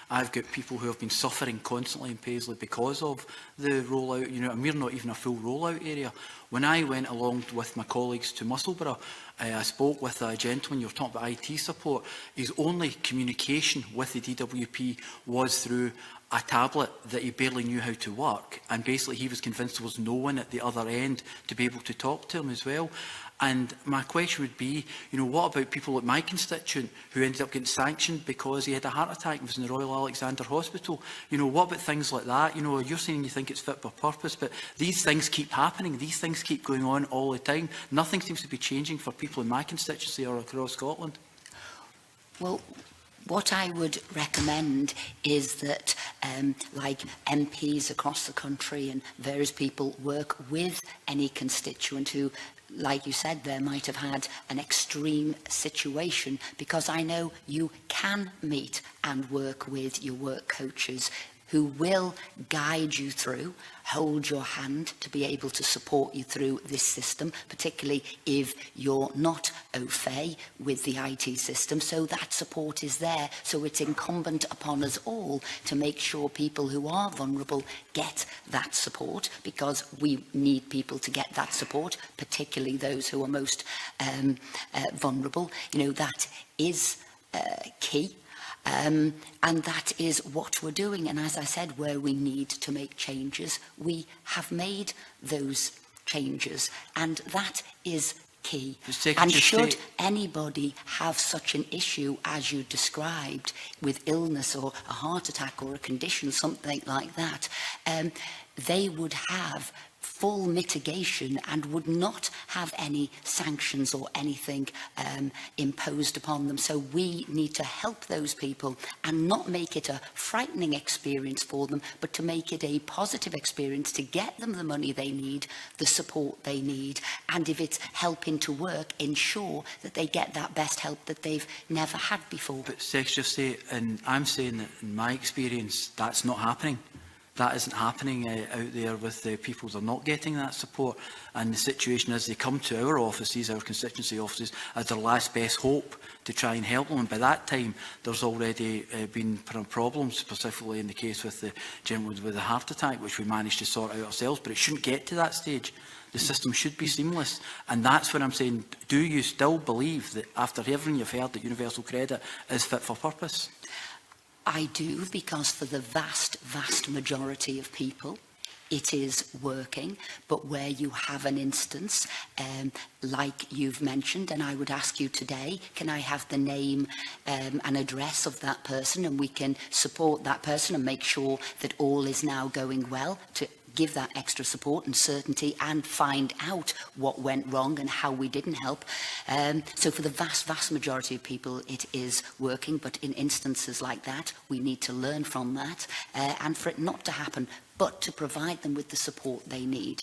I've got people who have been suffering constantly in Paisley because of the rollout, you know, and we're not even a full rollout area. When I went along with my colleagues to Musselburgh, I spoke with a gentleman, you were talking about IT support. His only communication with the DWP was through a tablet that he barely knew how to work, and basically he was convinced there was no one at the other end to be able to talk to him as well. And my question would be, you know, what about people like my constituent who ended up getting sanctioned because he had a heart attack and was in the Royal Alexander Hospital? You know, what about things like that? You know, you're saying you think it's fit for purpose, but these things keep happening. These things keep going on all the time. Nothing seems to be changing for people in my constituency or across Scotland. Well, what I would recommend is that, like MPs across the country and various people work with any constituent who, like you said, there might have had an extreme situation, because I know you can meet and work with your work coaches who will guide you through, hold your hand to be able to support you through this system, particularly if you're not au fait with the IT system. So that support is there. So it's incumbent upon us all to make sure people who are vulnerable get that support, because we need people to get that support, particularly those who are most vulnerable. You know, that is key. And that is what we're doing. And as I said, where we need to make changes, we have made those changes. And that is key. And should anybody have such an issue as you described, with illness or a heart attack or a condition, something like that, they would have full mitigation and would not have any sanctions or anything imposed upon them. So we need to help those people and not make it a frightening experience for them, but to make it a positive experience, to get them the money they need, the support they need, and if it's helping to work, ensure that they get that best help that they've never had before. But Secretary, and I'm saying that in my experience, that's not happening. That isn't happening out there with people that are not getting that support. And the situation is they come to our offices, our constituency offices, as their last best hope to try and help them. And by that time, there's already been problems, specifically in the case with the gentleman with the heart attack, which we managed to sort out ourselves. But it shouldn't get to that stage. The system should be seamless. And that's what I'm saying. Do you still believe that after everything you've heard that universal credit is fit for purpose? I do, because for the vast, vast majority of people, it is working. But where you have an instance, like you've mentioned, and I would ask you today, can I have the name and address of that person, and we can support that person and make sure that all is now going well, to give that extra support and certainty and find out what went wrong and how we didn't help. So for the vast, vast majority of people, it is working. But in instances like that, we need to learn from that and for it not to happen, but to provide them with the support they need.